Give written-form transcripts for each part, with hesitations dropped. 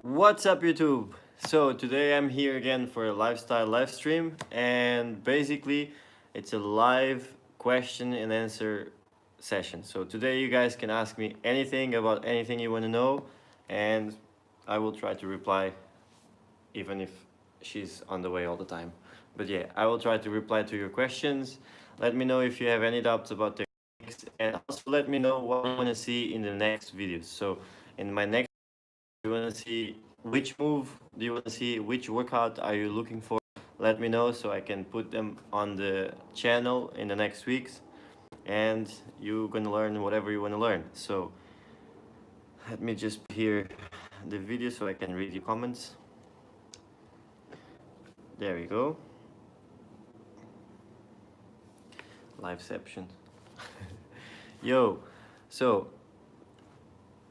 What's up, YouTube? So today I'm here again for a lifestyle live stream, and basically it's a live question and answer session. So today you guys can ask me anything about anything you want to know, and I will try to reply, even if she's on the way all the time. But yeah, I will try to reply to your questions. Let me know if you have any doubts about techniques, and also let me know what you want to see in the next videos. So in my next, you want to see which move do you want to see, which workout are you looking for. Let me know so I can put them on the channel in the next weeks, and you're gonna learn whatever you want to learn. So let me just hear the video so I can read your comments. There we go. Liveception. Yo, so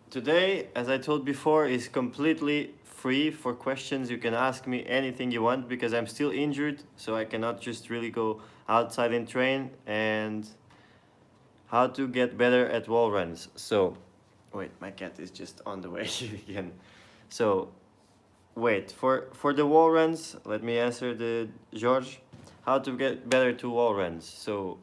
today, as I told before, is completely free for questions. You can ask me anything you want because I'm still injured, so I cannot just really go outside and train. And how to get better at wall runs. So, wait, my cat is just on the way again. So, wait, for the wall runs, let me answer the George. How to get better to wall runs. So,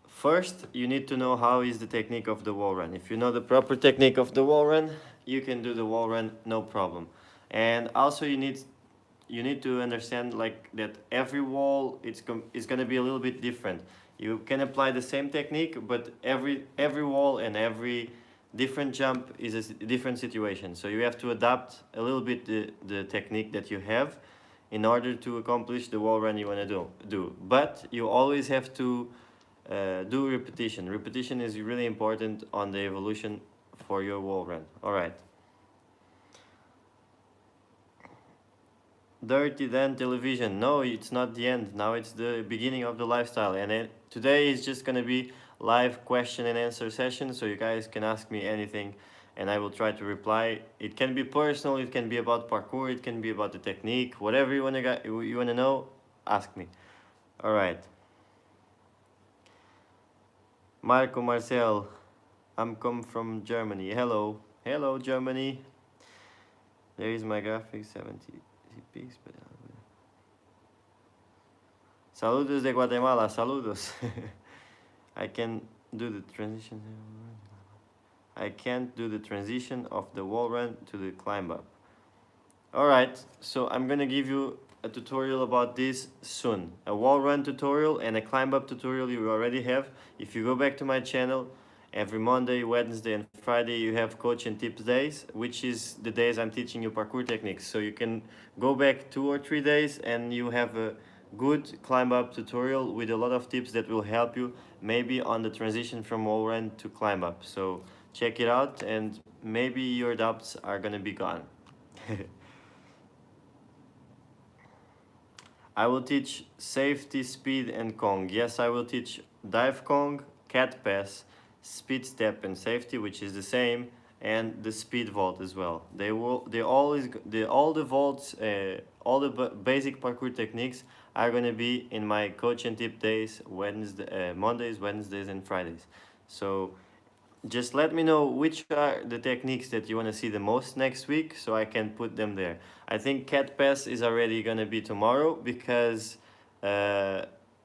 first, you need to know how is the technique of the wall run. If you know the proper technique of the wall run, you can do the wall run no problem. And also you need to understand like that every wall is going to be a little bit different. You can apply the same technique, but every wall and every different jump is a different situation. So you have to adapt a little bit the technique that you have in order to accomplish the wall run you want to do. But you always have to do repetition. Repetition is really important on the evolution for your wall run. All right. Dirty then television. No, it's not the end. Now it's the beginning of the lifestyle. And today is just gonna be live question and answer session. So you guys can ask me anything, and I will try to reply. It can be personal. It can be about parkour. It can be about the technique. Whatever you wanna know, ask me. All right. Marco Marcel, I'm come from Germany. Hello, hello Germany. There is my graphic 70 pics. Saludos de Guatemala, saludos. I can do the transition. I can't do the transition of the wall run to the climb up. Alright, so I'm gonna give you a tutorial about this soon. A wall run tutorial and a climb up tutorial you already have. If you go back to my channel, every Monday, Wednesday and Friday you have coach and tips days, which is the days I'm teaching you parkour techniques. So you can go back 2 or 3 days and you have a good climb up tutorial with a lot of tips that will help you maybe on the transition from wall run to climb up. So check it out and maybe your doubts are gonna be gone. I will teach safety, speed and Kong. Yes, I will teach dive Kong, cat pass, speed step and safety, which is the same, and the speed vault as well. All the vaults, all the basic parkour techniques are gonna be in my coach and tip days, Mondays, Wednesdays and Fridays. So just let me know which are the techniques that you want to see the most next week so I can put them there. I think cat pass is already gonna be tomorrow because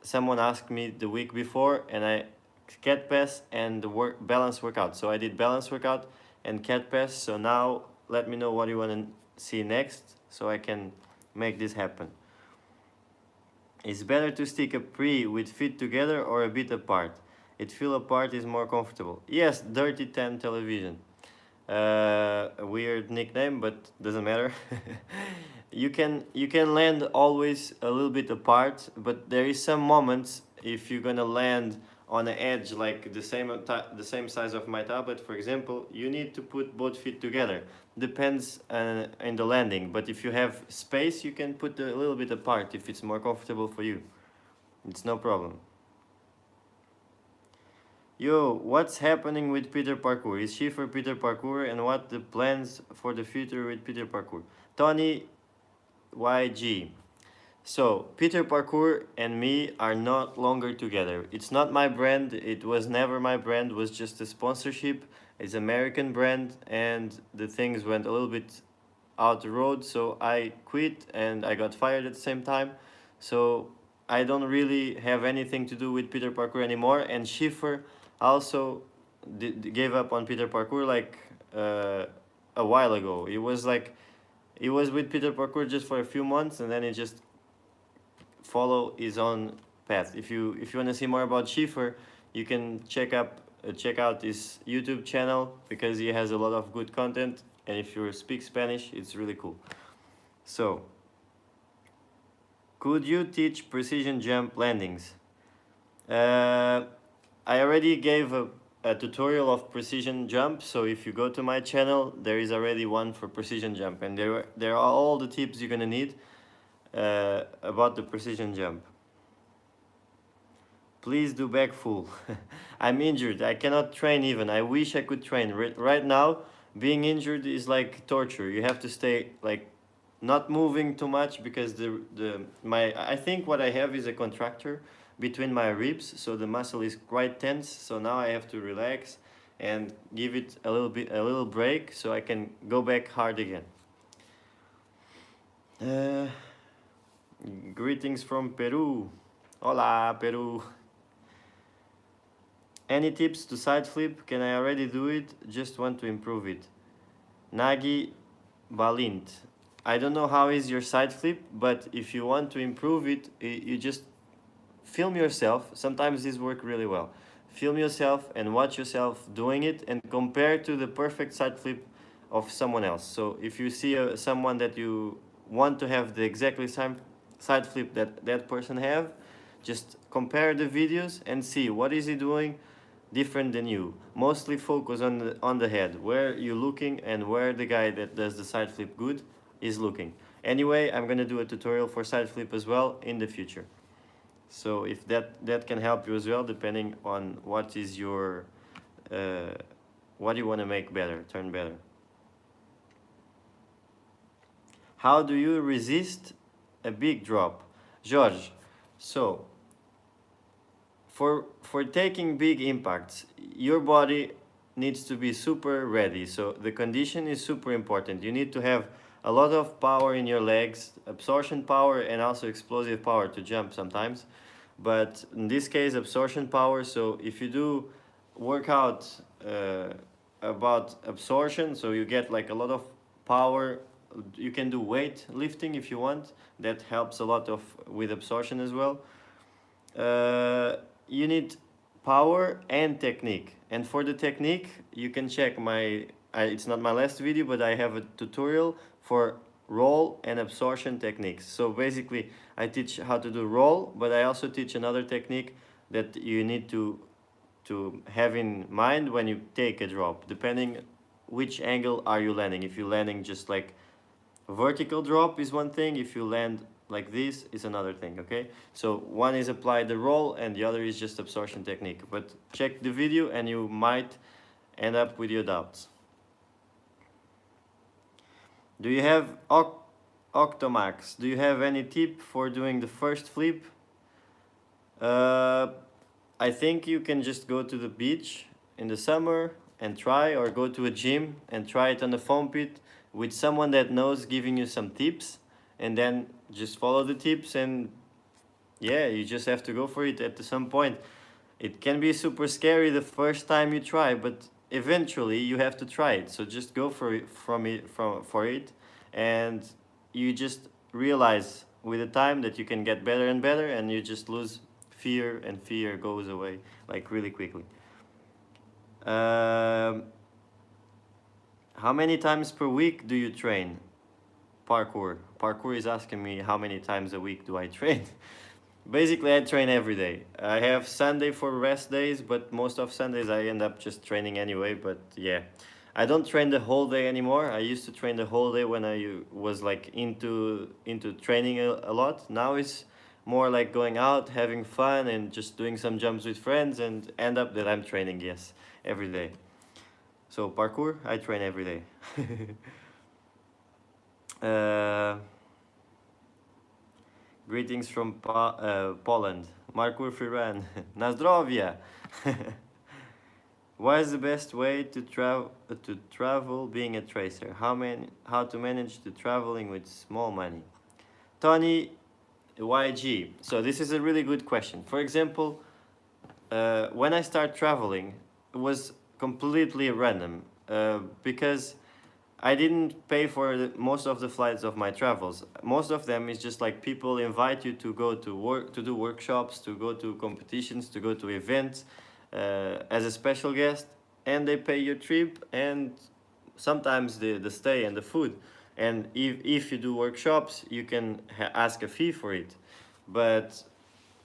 someone asked me the week before and I cat pass and the balance workout. So I did balance workout and cat pass. So now let me know what you want to see next so I can make this happen. It's better to stick a pre with feet together or a bit apart. It feel apart is more comfortable. Yes, Dirty 10 Television. A weird nickname, but doesn't matter. You can land always a little bit apart, but there is some moments if you're gonna land on the edge like the same size of my tablet, for example, you need to put both feet together. Depends in the landing, but if you have space, you can put a little bit apart if it's more comfortable for you. It's no problem. Yo, what's happening with Peter Parkour? Is she for Peter Parkour and what the plans for the future with Peter Parkour? Tony YG. So, Peter Parkour and me are not longer together. It's not my brand, it was never my brand, it was just a sponsorship. It's American brand and the things went a little bit out the road, so I quit and I got fired at the same time. So I don't really have anything to do with Peter Parkour anymore. And Schiffer also gave up on Peter Parkour like a while ago. It was like he was with Peter Parkour just for a few months, and then he just follow his own path. If you want to see more about Schiffer, you can check out his YouTube channel because he has a lot of good content. And if you speak Spanish, it's really cool. So, could you teach precision jump landings? I already gave a tutorial of precision jump, so if you go to my channel, there is already one for precision jump, and there are all the tips you're gonna need about the precision jump. Please do back full. I'm injured. I cannot train even. I wish I could train. Right now, being injured is like torture. You have to stay like not moving too much because I think what I have is a contractor between my ribs, so the muscle is quite tense. So now I have to relax and give it a little break so I can go back hard again. Greetings from Peru. Hola, Peru. Any tips to side flip? Can I already do it? Just want to improve it. Nagi Balint. I don't know how is your side flip, but if you want to improve it, you just film yourself. Sometimes this works really well. Film yourself and watch yourself doing it and compare to the perfect side flip of someone else. So if you see someone that you want to have the exactly same side flip that person have, just compare the videos and see what is he doing different than you. Mostly focus on the head, where you're looking and where the guy that does the side flip good is looking. Anyway, I'm gonna do a tutorial for side flip as well in the future. So if that can help you as well, depending on what is your what you want to make better, turn better. How do you resist a big drop? George, so for taking big impacts, your body needs to be super ready. So the condition is super important. You need to have a lot of power in your legs, absorption power and also explosive power to jump sometimes. But in this case, absorption power. So if you do workout about absorption, so you get like a lot of power. You can do weight lifting if you want. That helps a lot with absorption as well. You need power and technique. And for the technique, you can check it's not my last video, but I have a tutorial for roll and absorption techniques. So basically, I teach how to do roll, but I also teach another technique that you need to have in mind when you take a drop, depending which angle are you landing. If you're landing just like a vertical drop is one thing, if you land like this is another thing, okay? So one is apply the roll and the other is just absorption technique. But check the video and you might end up with your doubts. Do you have Octomax? Do you have any tip for doing the first flip? I think you can just go to the beach in the summer and try, or go to a gym and try it on the foam pit with someone that knows, giving you some tips, and then just follow the tips, and yeah, you just have to go for it at some point. It can be super scary the first time you try, but eventually you have to try it. So just go for it, and you just realize with the time that you can get better and better, and you just lose fear, and fear goes away like really quickly. How many times per week do you train? Parkour is asking me how many times a week do I train. Basically, I train every day. I have Sunday for rest days, but most of Sundays I end up just training anyway. But yeah, I don't train the whole day anymore. I used to train the whole day when I was like into training a lot. Now it's more like going out, having fun, and just doing some jumps with friends, and end up that I'm training, yes, every day. So parkour, I train every day. Greetings from Poland. Parkour free run. Na zdrowie. What is the best way to travel being a tracer? How to manage the traveling with small money? Tony YG. So this is a really good question. For example, when I start traveling, it was completely random because I didn't pay for most of the flights of my travels. Most of them is just like people invite you to go to work, to do workshops, to go to competitions, to go to events as a special guest, and they pay your trip and sometimes the stay and the food. And if you do workshops, you can ask a fee for it. But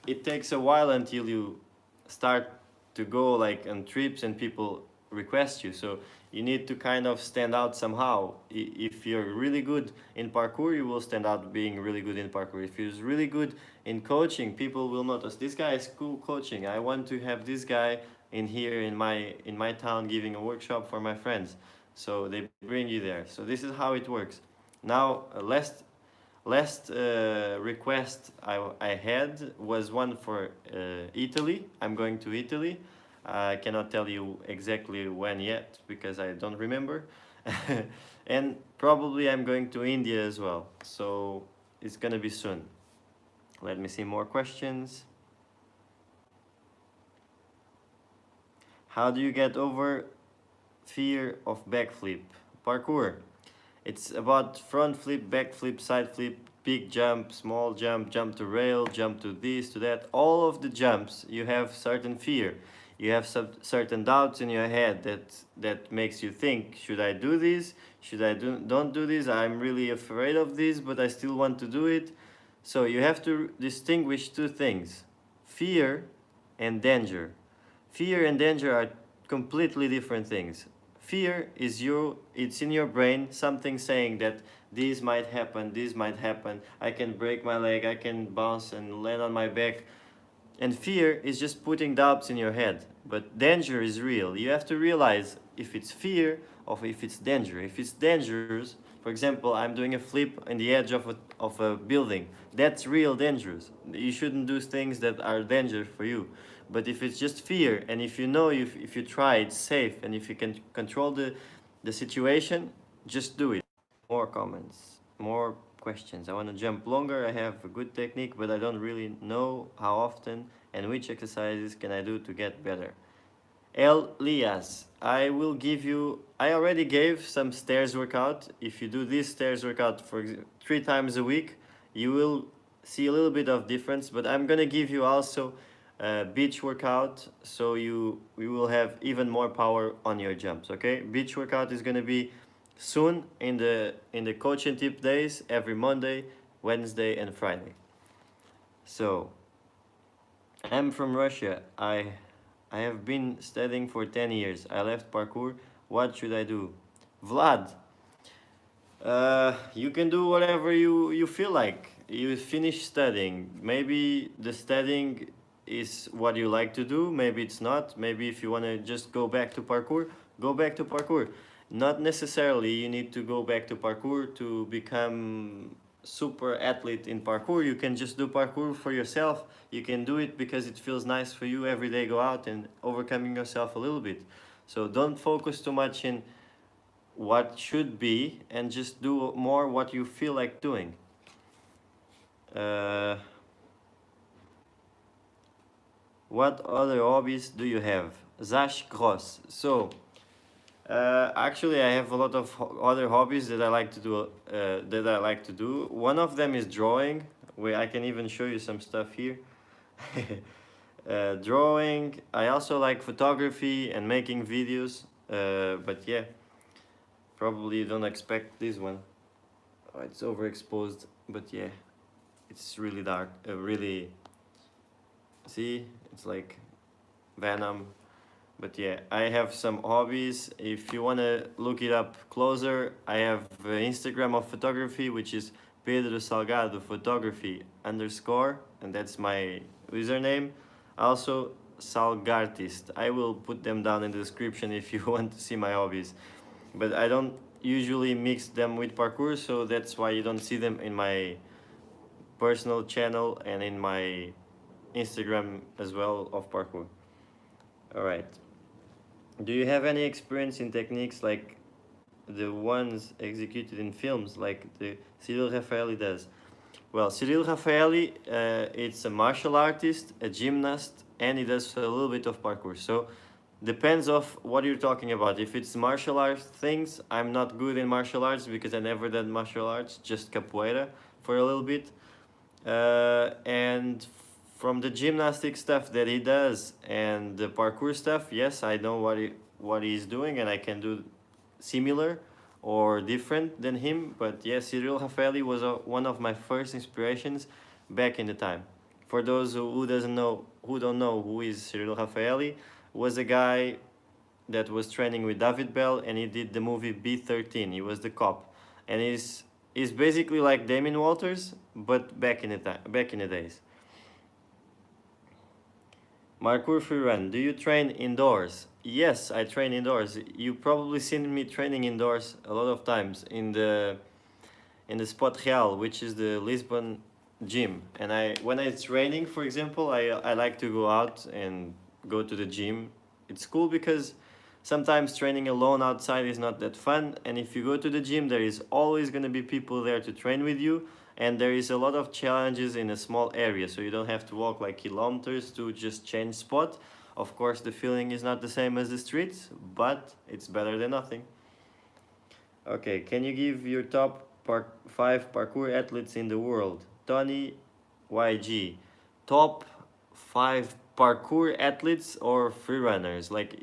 it takes a while until you start to go like on trips and people request you. So you need to kind of stand out somehow. If you're really good in parkour, you will stand out being really good in parkour. If you're really good in coaching, people will notice this guy is cool coaching. I want to have this guy in here in my town giving a workshop for my friends. So they bring you there. So this is how it works. Now, last request I had was one for Italy. I'm going to Italy. I cannot tell you exactly when yet because I don't remember. And probably I'm going to India as well. So it's gonna be soon. Let me see more questions. How do you get over fear of backflip? Parkour. It's about front flip, back flip, side flip, big jump, small jump, jump to rail, jump to this, to that. All of the jumps, you have certain fear. You have certain doubts in your head that makes you think, should I do this? Should I don't do this? I'm really afraid of this, but I still want to do it. So you have to distinguish two things, fear and danger. Fear and danger are completely different things. Fear is it's in your brain, something saying that this might happen, I can break my leg, I can bounce and land on my back. And fear is just putting doubts in your head. But danger is real. You have to realize if it's fear or if it's danger. If it's dangerous, for example, I'm doing a flip in the edge of a building. That's real dangerous. You shouldn't do things that are danger for you. But if it's just fear, and if you know if you try, it's safe, and if you can control the situation, just do it. More comments, more questions. I want to jump longer. I have a good technique, but I don't really know how often and which exercises can I do to get better. Elias, I will give you, I already gave some stairs workout. If you do this stairs workout for 3 times a week, you will see a little bit of difference, but I'm gonna give you also a beach workout, so you will have even more power on your jumps, okay? Beach workout is gonna be soon in the coaching tip days, every Monday, Wednesday and Friday. So I'm from Russia. I have been studying for 10 years. I left parkour. What should I do? Vlad, you can do whatever you feel like. You finish studying. Maybe the studying is what you like to do. Maybe it's not. Maybe if you want to just go back to parkour, go back to parkour. Not necessarily you need to go back to parkour to become super athlete in parkour. You can just do parkour for yourself. You can do it because it feels nice for you every day. Go out and overcoming yourself a little bit. So don't focus too much in what should be and just do more what you feel like doing. What other hobbies do you have? Zash Gross. So actually, I have a lot of other hobbies that I like to do. One of them is drawing. Where I can even show you some stuff here. Drawing. I also like photography and making videos. But yeah, probably you don't expect this one. Oh, it's overexposed. But yeah, it's really dark. Really. See, it's like Venom. But yeah, I have some hobbies. If you want to look it up closer, I have Instagram of photography, which is Pedro Salgado photography _ and that's my username. Also Salgartist. I will put them down in the description if you want to see my hobbies. But I don't usually mix them with parkour, so that's why you don't see them in my personal channel and in my Instagram as well of parkour. All right. Do you have any experience in techniques like the ones executed in films, like the Cyril Raffaelli does? Well, Cyril Raffaelli, it's a martial artist, a gymnast, and he does a little bit of parkour. So depends of what you're talking about. If it's martial arts things, I'm not good in martial arts because I never did martial arts, just capoeira for a little bit. And from the gymnastic stuff that he does and the parkour stuff, yes, I know what he's doing, and I can do similar or different than him. But yes, Cyril Raffaelli was one of my first inspirations back in the time. For those who don't know who is Cyril Raffaelli, was a guy that was training with David Bell, and he did the movie B13. He was the cop, and he's basically like Damien Walters, but back in the days. Parkour free run. Do you train indoors? Yes, I train indoors. You probably seen me training indoors a lot of times in the Spot Real, which is the Lisbon gym. And when it's raining, for example, I like to go out and go to the gym. It's cool because sometimes training alone outside is not that fun, and if you go to the gym, there is always going to be people there to train with you, and there is a lot of challenges in a small area, so you don't have to walk like kilometers to just change spot. Of course, the feeling is not the same as the streets, but it's better than nothing. Okay, can you give your top 5 parkour athletes in the world? Tony YG. Top 5 parkour athletes or free runners, like,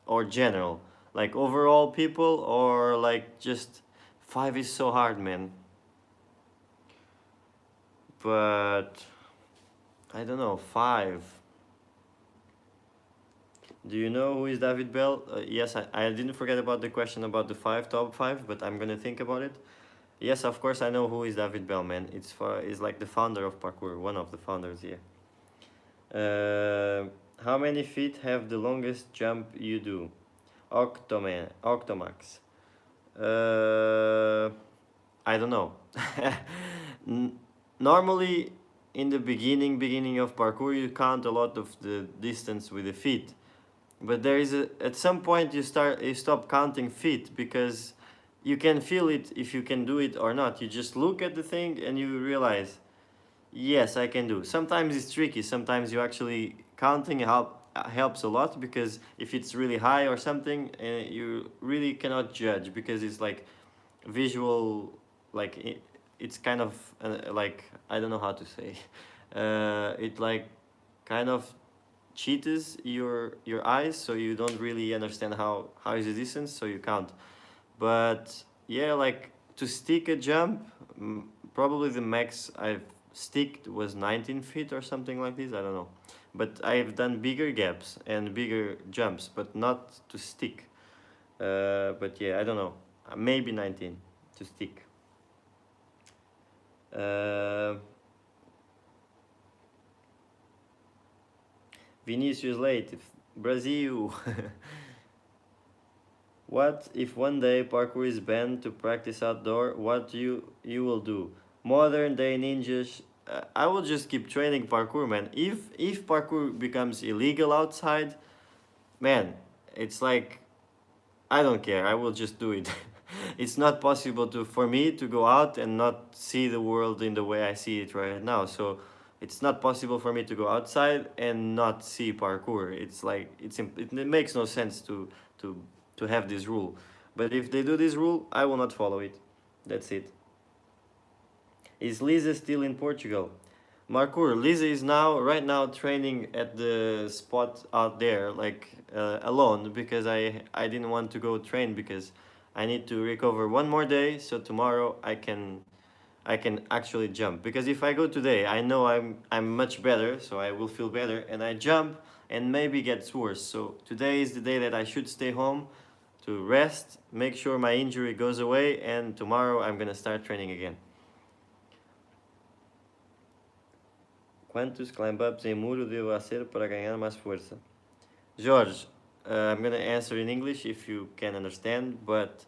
or general, like overall people, or like just 5 is so hard, man. But I don't know, 5. Do you know who is David Bell? Yes, I didn't forget about the question about the top 5, but I'm gonna think about it. Yes, of course I know who is David Bell, man. It's like the founder of parkour, one of the founders here. How many feet have the longest jump you do? Octomax. I don't know. Normally, in the beginning of parkour, you count a lot of the distance with the feet, but at some point you stop counting feet because you can feel it if you can do it or not. You just look at the thing and you realize, yes, I can do. Sometimes it's tricky. Sometimes you actually counting helps a lot, because if it's really high or something, you really cannot judge because it's like visual, like it's kind of like, I don't know how to say. It like kind of cheats your eyes, so you don't really understand how is the distance, so you count. But yeah, like to stick a jump, probably the max I've sticked was 19 feet or something like this. I don't know, but I've done bigger gaps and bigger jumps, but not to stick. But yeah, I don't know, maybe 19 to stick. Vinicius late, Brazil. What if one day parkour is banned to practice outdoor? What you will do? Modern day ninjas. I will just keep training parkour, man. If parkour becomes illegal outside, man, it's like, I don't care. I will just do it. It's not possible for me to go out and not see the world in the way I see it right now. So it's not possible for me to go outside and not see parkour. It's like it makes no sense to to have this rule. But if they do this rule, I will not follow it. That's it. Is Lisa still in Portugal? Marcour, Lisa is right now training at the spot out there, like alone, because I didn't want to go train because I need to recover one more day, so tomorrow I can actually jump. Because if I go today, I know I'm much better, so I will feel better, and I jump and maybe gets worse. So today is the day that I should stay home to rest, make sure my injury goes away, and tomorrow I'm gonna start training again. Quantos climb-ups em muro devo fazer para ganhar mais força? Jorge, I'm gonna answer in English if you can understand, but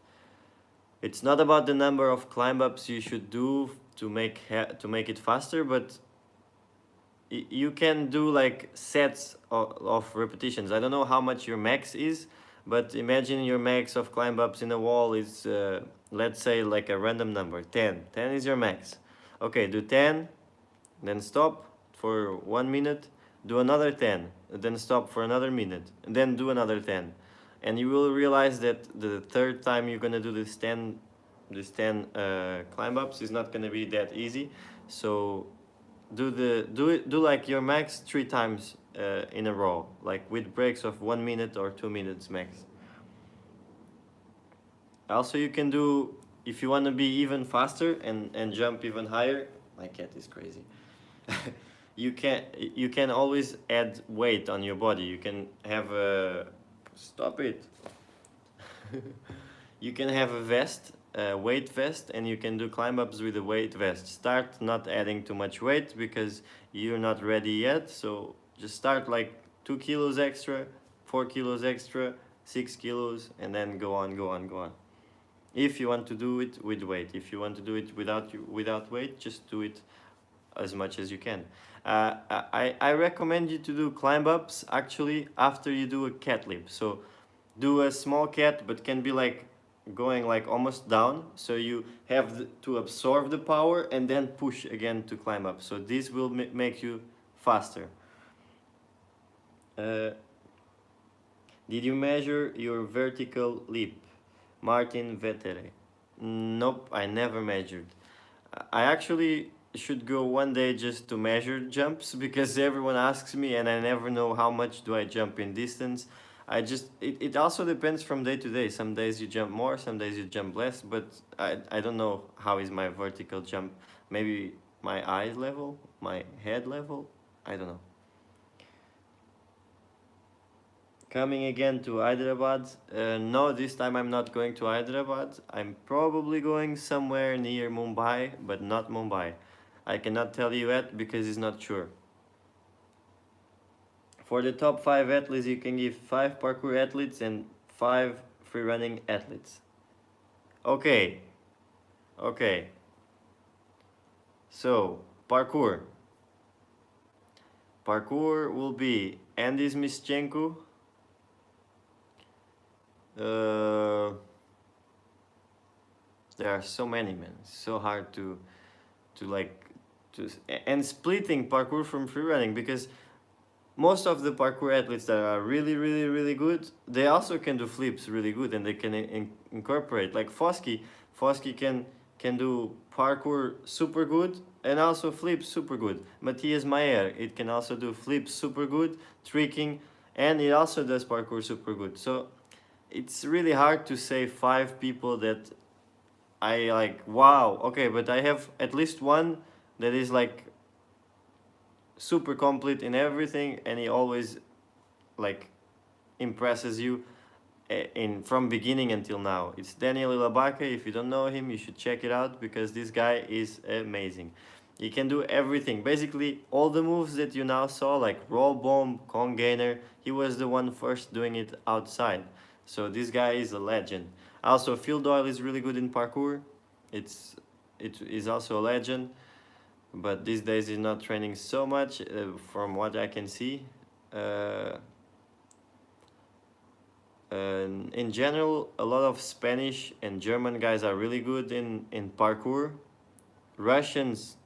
it's not about the number of climb-ups you should do to make it faster, but you can do like sets of repetitions. I don't know how much your max is, But imagine your max of climb ups in a wall is, let's say, like a random number, 10. 10 is your max. Okay, do 10, then stop for 1 minute, do another 10, then stop for another minute, and then do another 10. And you will realize that the third time you're gonna do this 10 climb ups is not gonna be that easy. So do like your max 3 times in a row, like with breaks of 1 minute or 2 minutes max. Also, you can do, if you want to be even faster and jump even higher. My cat is crazy. You can always add weight on your body. You can have a, stop it. You can have a vest, a weight vest, and you can do climb ups with a weight vest. Start not adding too much weight because you're not ready yet. So just start like 2 kilos extra, 4 kilos extra, 6 kilos, and then go on, go on, go on. If you want to do it with weight. If you want to do it without weight, just do it as much as you can. I recommend you to do climb ups actually after you do a cat leap. So do a small cat, but can be like going like almost down, so you have to absorb the power and then push again to climb up. So this will make you faster. Did you measure your vertical leap? Martin Vettere. Nope, I never measured. I actually should go one day just to measure jumps because everyone asks me and I never know how much do I jump in distance. It also depends from day to day. Some days you jump more, some days you jump less, but I don't know how is my vertical jump. Maybe my eye level, my head level, I don't know. Coming again to Hyderabad. No, this time I'm not going to Hyderabad. I'm probably going somewhere near Mumbai, but not Mumbai. I cannot tell you yet because it's not sure. For the top 5 athletes, you can give 5 parkour athletes and 5 freerunning athletes. Okay. Okay. So, parkour. Parkour will be Andy Mischenko. There are so many, man. It's so hard to and splitting parkour from freerunning, because most of the parkour athletes that are really good, they also can do flips really good, and they can incorporate, like Foski can do parkour super good and also flips super good. Matthias Mayer, it can also do flips super good, tricking, and it also does parkour super good. So it's really hard to say 5 people that I like, wow, okay, but I have at least one that is like super complete in everything, and he always like impresses you from beginning until now. It's Daniel Ilabake. If you don't know him, you should check it out because this guy is amazing. He can do everything. Basically, all the moves that you now saw, like roll bomb, Kong gainer, he was the one first doing it outside. So this guy is a legend. Also, Phil Doyle is really good in parkour. It is also a legend, but these days he's not training so much from what I can see. In general, a lot of Spanish and German guys are really good in parkour. Russians,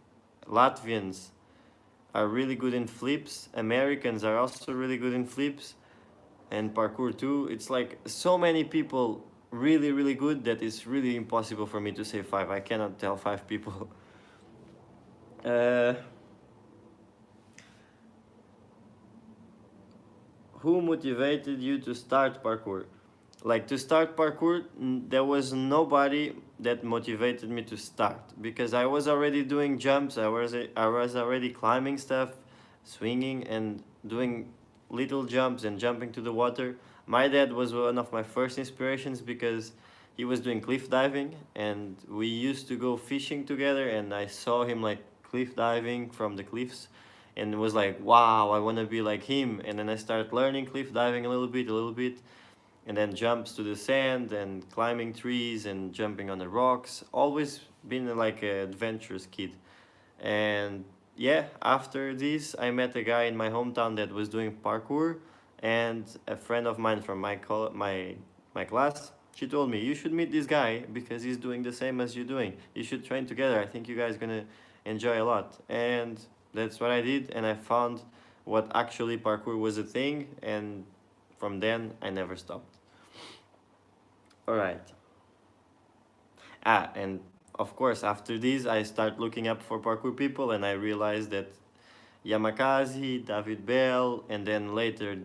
Latvians are really good in flips. Americans are also really good in flips and parkour too. It's like so many people really good that it's really impossible for me to say 5. I cannot tell 5 people. Who motivated you to start parkour? Like, to start parkour, there was nobody that motivated me to start, because I was already doing jumps. I was already climbing stuff, swinging and doing little jumps and jumping to the water. My dad was one of my first inspirations because he was doing cliff diving, and we used to go fishing together, and I saw him like cliff diving from the cliffs, and it was like, wow, I want to be like him. And then I started learning cliff diving a little bit, and then jumps to the sand and climbing trees and jumping on the rocks. Always been like an adventurous kid. And yeah, after this I met a guy in my hometown that was doing parkour, and a friend of mine from my class, she told me, you should meet this guy because he's doing the same as you're doing. You should train together. I think you guys gonna enjoy a lot. And that's what I did, and I found what actually parkour was a thing, and from then I never stopped. All right. And of course, after this, I start looking up for parkour people, and I realized that Yamakazi, David Bell, and then later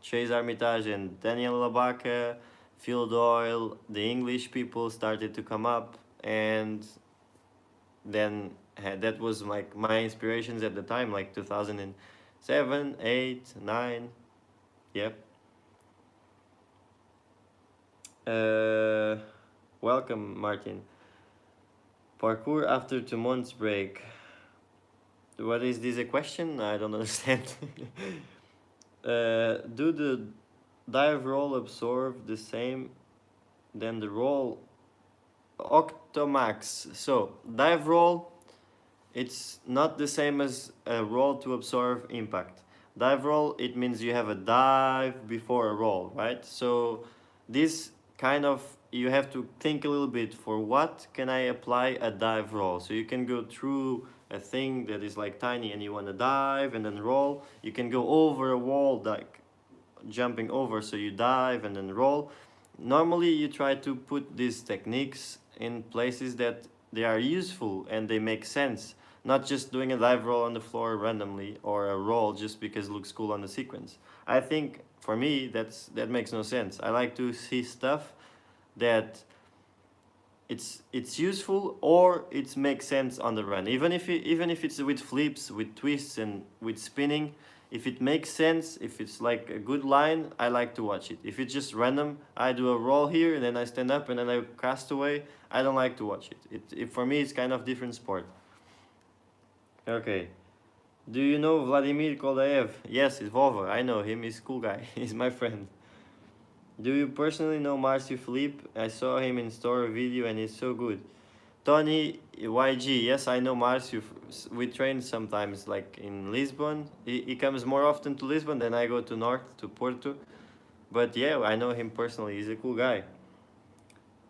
Chase Armitage and Daniel Labaca, Phil Doyle, the English people started to come up, and then that was like my inspirations at the time, like 2007, 8, 9, yep. Welcome, Martin. Parkour after 2 months break. What is this a question? I don't understand. Do the dive roll absorb the same than the roll? Octomax. So dive roll, it's not the same as a roll to absorb impact. Dive roll, it means you have a dive before a roll, right? So this kind of, you have to think a little bit, for what can I apply a dive roll? So you can go through a thing that is like tiny and you want to dive and then roll. You can go over a wall, like jumping over, so you dive and then roll. Normally you try to put these techniques in places that they are useful and they make sense, not just doing a dive roll on the floor randomly or a roll just because it looks cool on the sequence. I think for me that makes no sense. I like to see stuff that it's useful or it makes sense on the run, even if it's with flips, with twists, and with spinning. If it makes sense, if it's like a good line, I like to watch it. If it's just random, I do a roll here and then I stand up and then I cast away, I don't like to watch it. For me, it's kind of different sport. Okay. Do you know Vladimir Koldaev? Yes, it's Volvo. I know him. He's a cool guy. He's my friend. Do you personally know Marcio Felipe? I saw him in store video and he's so good. Tony YG, yes, I know Marcio. We train sometimes, like in Lisbon. He comes more often to Lisbon than I go to North, to Porto. But yeah, I know him personally. He's a cool guy.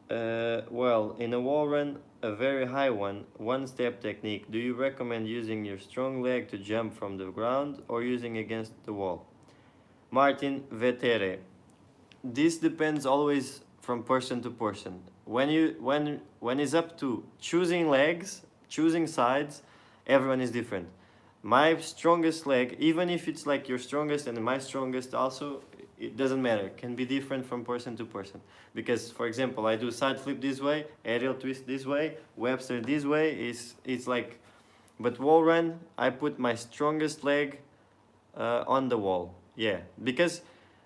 Well, in a wall run, a very high one step technique, do you recommend using your strong leg to jump from the ground or using against the wall? Martin Vetere. This depends always from person to person. When it's up to choosing legs, choosing sides, everyone is different. My strongest leg, even if it's like your strongest and my strongest also, it doesn't matter. It can be different from person to person. Because, for example, I do side flip this way, aerial twist this way, Webster this way. It's like, but wall run, I put my strongest leg on the wall. Yeah, because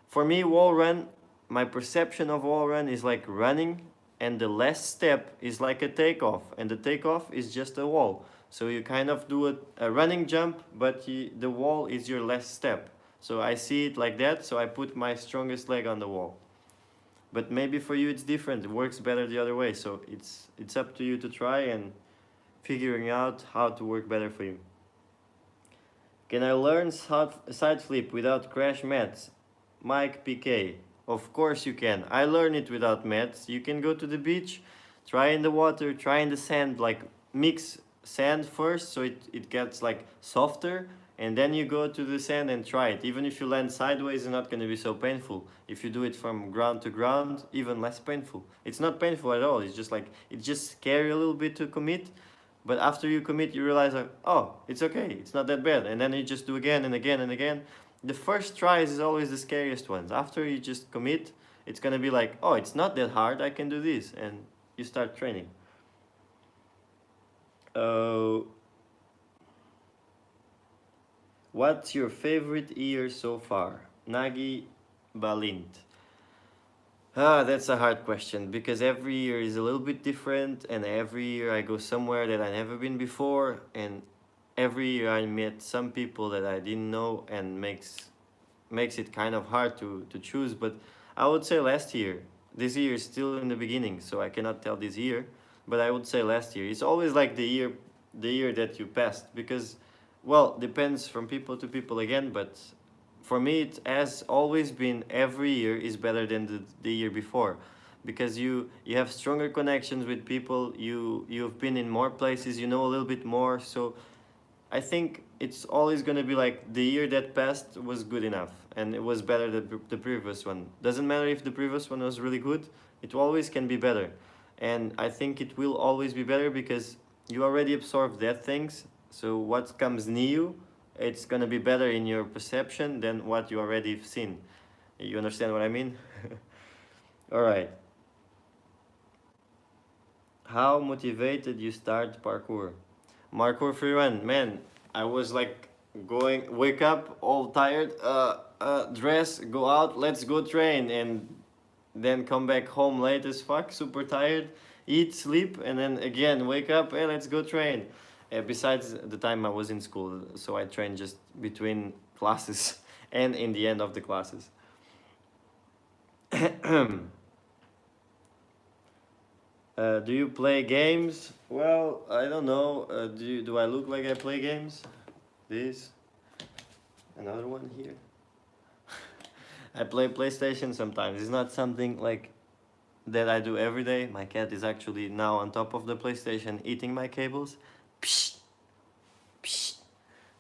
for me, wall run, my perception of wall run is like running, and the last step is like a takeoff, and the takeoff is just a wall. So you kind of do a running jump, but the wall is your last step. So I see it like that, so I put my strongest leg on the wall. But maybe for you it's different, it works better the other way. So it's up to you to try and figuring out how to work better for you. Can I learn side flip without crash mats? Mike PK. Of course you can. I learned it without mats. You can go to the beach, try in the water, try in the sand, like mix sand first so it gets like softer, and then you go to the sand and try it. Even if you land sideways, it's not going to be so painful. If you do it from ground to ground, even less painful. It's not painful at all. It's just like, it's just scary a little bit to commit. But after you commit, you realize like, oh, it's okay. It's not that bad. And then you just do again and again and again. The first tries is always the scariest ones. After you just commit, it's going to be like, oh, it's not that hard. I can do this. And you start training. What's your favorite year so far? Nagi Balint. That's a hard question because every year is a little bit different, and every year I go somewhere that I never been before, and every year I met some people that I didn't know, and makes it kind of hard to choose. But I would say last year. This year is still in the beginning, so I cannot tell this year, but I would say last year. It's always like the year that you passed, because, well, depends from people to people again, but for me it has always been every year is better than the year before, because you have stronger connections with people, you've been in more places, you know a little bit more. So I think it's always going to be like the year that passed was good enough and it was better than the previous one. Doesn't matter if the previous one was really good, it always can be better. And I think it will always be better because you already absorbed that things. So what comes new, it's going to be better in your perception than what you already seen. You understand what I mean? All right. How motivated you start parkour? Parkour free run, man. I was like going, wake up all tired, dress, go out, let's go train, and then come back home late as fuck, super tired, eat, sleep, and then again wake up, hey, let's go train. Besides the time I was in school, so I trained just between classes and in the end of the classes. Do you play games? Well, I don't know. Do I look like I play games? This, another one here. I play PlayStation sometimes. It's not something like that I do every day. My cat is actually now on top of the PlayStation eating my cables. Psh, psh.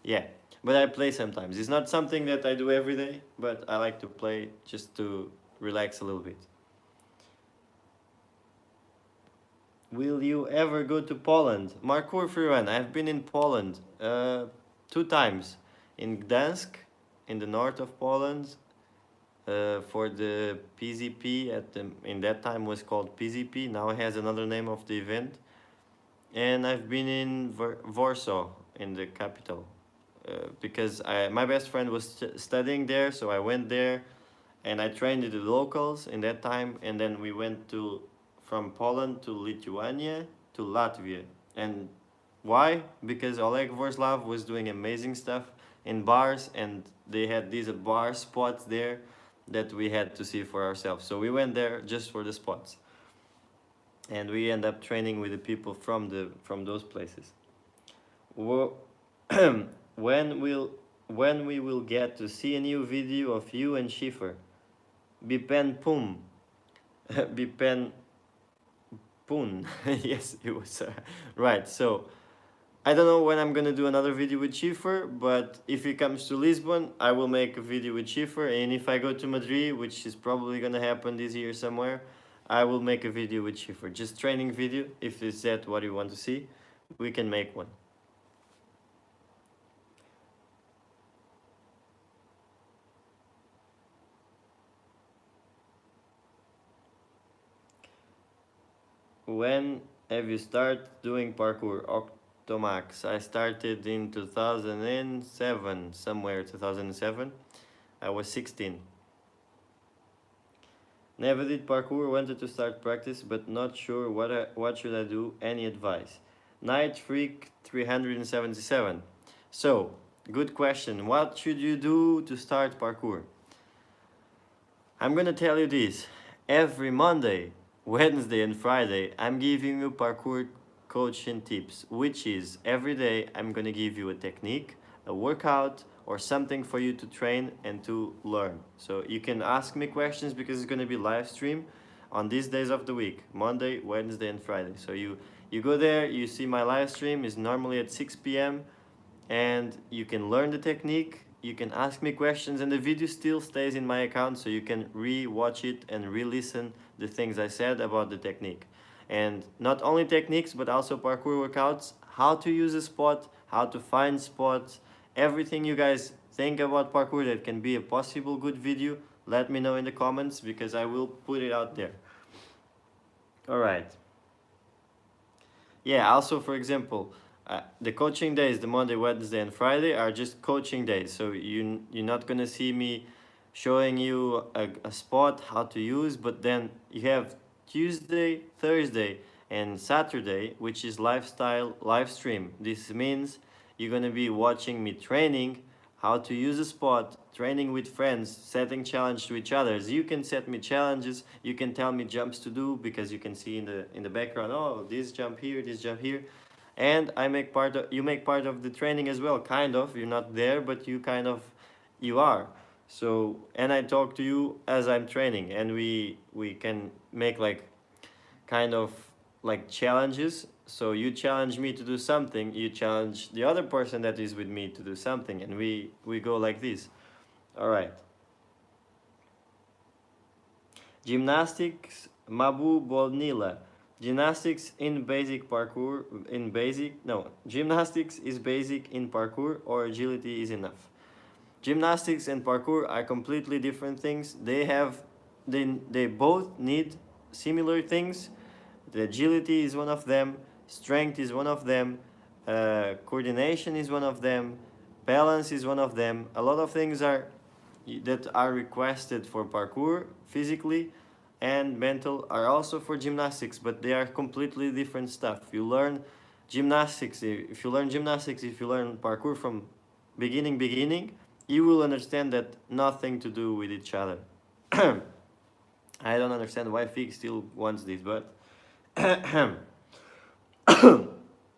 Yeah, but I play sometimes. It's not something that I do every day, but I like to play just to relax a little bit. Will you ever go to Poland? Parkour free run. I've been in Poland 2 times. In Gdansk, in the north of Poland, for the PZP. In that time was called PZP. Now it has another name of the event. And I've been in Warsaw, in the capital, because my best friend was studying there, so I went there, and I trained with the locals in that time, and then we went from Poland to Lithuania to Latvia. And why? Because Oleg Vorslav was doing amazing stuff in bars, and they had these bar spots there that we had to see for ourselves. So we went there just for the spots, and we end up training with the people from those places. when we will get to see a new video of you and Schiffer? Bipen Pum. Bipen Pun. Yes, it was right. So I don't know when I'm gonna do another video with Schiffer, but if he comes to Lisbon, I will make a video with Schiffer, and if I go to Madrid, which is probably gonna happen this year somewhere, I will make a video with Schiffer. Just training video. If is that what you want to see, we can make one. When have you started doing parkour? Octomax. I started in 2007, somewhere 2007. I was 16. Never did parkour, wanted to start practice, but not sure what should I do. Any advice? Night Freak 377. So, good question. What should you do to start parkour? I'm gonna tell you this. Every Monday, Wednesday and Friday, I'm giving you parkour coaching tips, which is every day I'm gonna give you a technique, a workout, or something for you to train and to learn. So you can ask me questions because it's gonna be live stream on these days of the week, Monday, Wednesday, and Friday. So you go there, you see my live stream is normally at 6 p.m. and you can learn the technique, you can ask me questions, and the video still stays in my account, so you can re-watch it and re-listen the things I said about the technique. And not only techniques, but also parkour workouts, how to use a spot, how to find spots, everything you guys think about parkour that can be a possible good video, let me know in the comments, because I will put it out there. All right. Yeah, also, for example, the coaching days, the Monday, Wednesday, and Friday are just coaching days. So you're not gonna see me showing you a spot, how to use, but then you have Tuesday, Thursday, and Saturday, which is lifestyle live stream. This means you're gonna be watching me training how to use a spot, training with friends, setting challenge to each other. You can set me challenges, you can tell me jumps to do, because you can see in the background, oh, this jump here, this jump here. And you make part of the training as well, kind of. You're not there, but you are. So, and I talk to you as I'm training, and we can make like kind of like challenges. So you challenge me to do something, you challenge the other person that is with me to do something, and we go like this. All right. Gymnastics, Mabu Bolnila. Gymnastics in basic parkour, in basic, no, gymnastics is basic in parkour, or agility is enough. Gymnastics and parkour are completely different things. They both need similar things. The agility is one of them, strength is one of them, coordination is one of them, balance is one of them. A lot of things are that are requested for parkour physically and mental are also for gymnastics, but they are completely different stuff. You learn gymnastics, if you learn gymnastics, if you learn parkour from beginning, you will understand that nothing to do with each other. I don't understand why Fig still wants this, but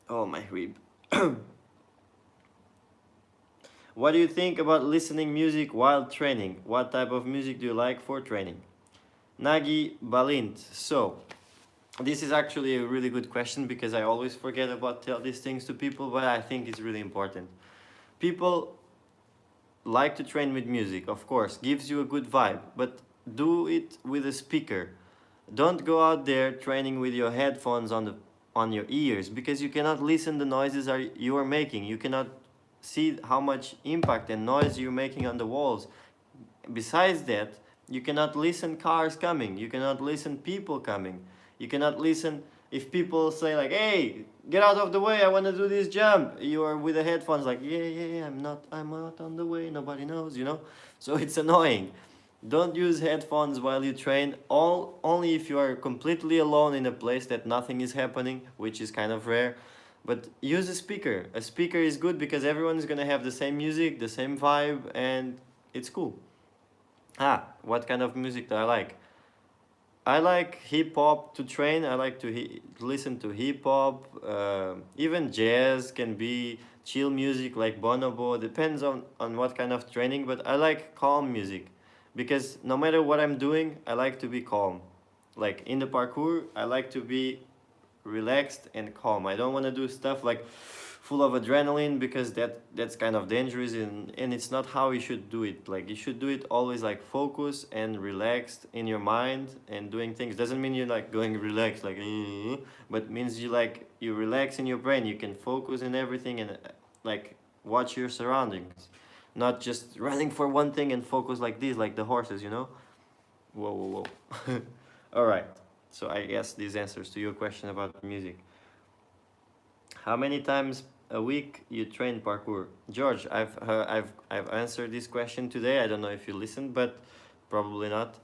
oh, my rib. What do you think about listening music while training? What type of music do you like for training? Nagi Balint. So, this is actually a really good question because I always forget about tell these things to people, but I think it's really important. People like to train with music, of course, gives you a good vibe, but do it with a speaker. Don't go out there training with your headphones on your ears, because you cannot listen the noises you are making. You cannot see how much impact and noise you're making on the walls. Besides that, you cannot listen cars coming, you cannot listen people coming, you cannot listen if people say like, hey, get out of the way, I want to do this jump. You are with the headphones like, yeah, I'm not on the way, nobody knows, you know. So it's annoying. Don't use headphones while you train, only if you are completely alone in a place that nothing is happening, which is kind of rare. But use a speaker. A speaker is good because everyone is going to have the same music, the same vibe, and it's cool. What kind of music do I like? I like hip hop to train. I like to listen to hip hop. Even jazz can be chill music like bonobo. Depends on what kind of training, but I like calm music because no matter what I'm doing, I like to be calm. Like in the parkour, I like to be relaxed and calm. I don't want to do stuff like full of adrenaline because that's kind of dangerous, and it's not how you should do it. Like you should do it always like focus and relaxed in your mind and doing things. Doesn't mean you're like going relaxed like but means you relax in your brain. You can focus in everything and like watch your surroundings, not just running for one thing and focus like this, like the horses, you know. Whoa. All right, so I guess these answers to your question about music. How many times a week you train parkour? George, I've answered this question today. I don't know if you listened, but probably not.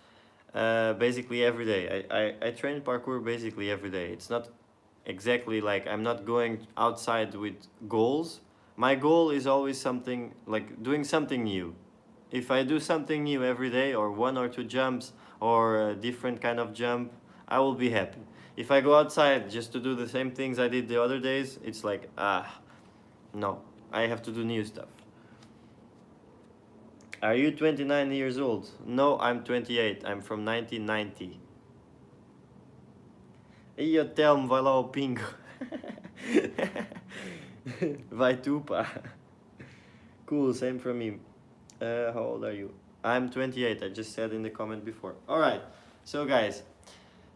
Basically every day. I train parkour basically every day. It's not exactly like I'm not going outside with goals. My goal is always something like doing something new. If I do something new every day, or one or two jumps, or a different kind of jump, I will be happy. If I go outside just to do the same things I did the other days, it's like, no, I have to do new stuff. Are you 29 years old? No, I'm 28. I'm from 1990. Io Telmo, vai lá ao pingo. Vai tu, pá. Cool, same for me. How old are you? I'm 28, I just said in the comment before. Alright, so guys,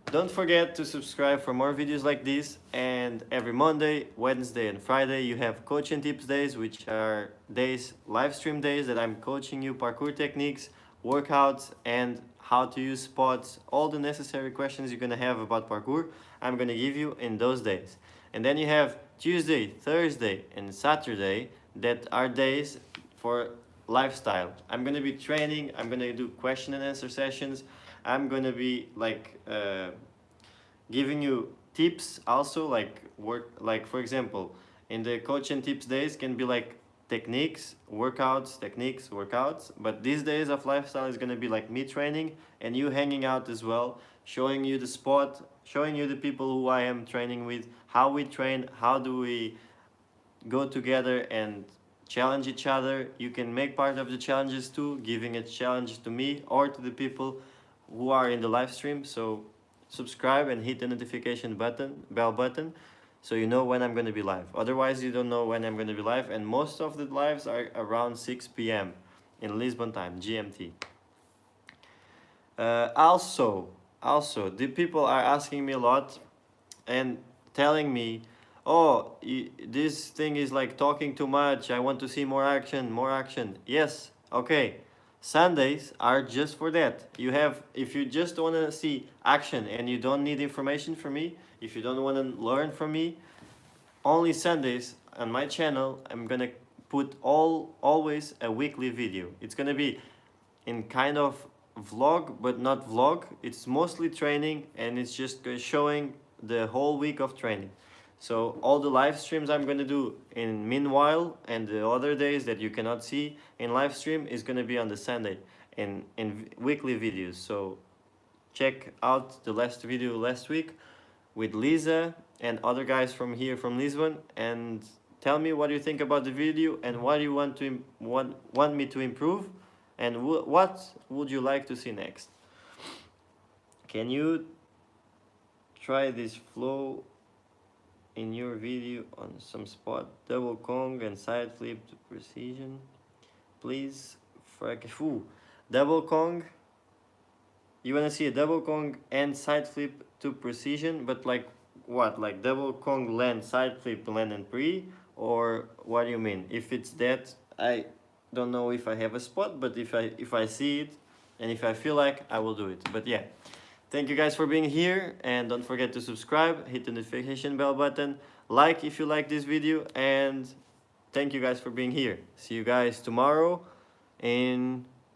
don't forget to subscribe for more videos like this, and every Monday, Wednesday and Friday you have coach and tips days, which are days, live stream days that I'm coaching you parkour techniques, workouts, and how to use spots. All the necessary questions you're gonna have about parkour, I'm gonna give you in those days. And then you have Tuesday, Thursday, and Saturday that are days for lifestyle. I'm gonna be training, I'm gonna do question and answer sessions, I'm gonna be like giving you tips also, like for example, in the coach and tips days can be like techniques, workouts, but these days of lifestyle is gonna be like me training and you hanging out as well, showing you the spot, showing you the people who I am training with, how we train, how do we go together and challenge each other. You can make part of the challenges too, giving a challenge to me or to the people who are in the live stream. So subscribe and hit the notification button, bell button, so you know when I'm going to be live. Otherwise, you don't know when I'm going to be live, and most of the lives are around 6 p.m. in Lisbon time, GMT. Also, the people are asking me a lot and telling me, oh, this thing is like talking too much, I want to see more action, more action. Yes, okay. Sundays are just for that. You have, if you just want to see action and you don't need information from me, if you don't want to learn from me, only Sundays on my channel I'm gonna put always a weekly video. It's gonna be in kind of vlog, but not vlog. It's mostly training, and it's just showing the whole week of training. So all the live streams I'm gonna do in meanwhile, and the other days that you cannot see in live stream, is gonna be on the Sunday in weekly videos. So check out the last video last week with Lisa and other guys from here from Lisbon, and tell me what you think about the video and what you want me to improve, and what would you like to see next. Can you try this flow in your video on some spot? Double Kong and side flip to precision, please. Double Kong. You wanna see a double Kong and side flip to precision, but like what? Like double Kong land, side flip land and pre, or what do you mean? If it's that, I don't know if I have a spot, but if I see it and if I feel like, I will do it. But yeah, thank you guys for being here, and don't forget to subscribe, hit the notification bell button, like if you like this video, and thank you guys for being here. See you guys tomorrow in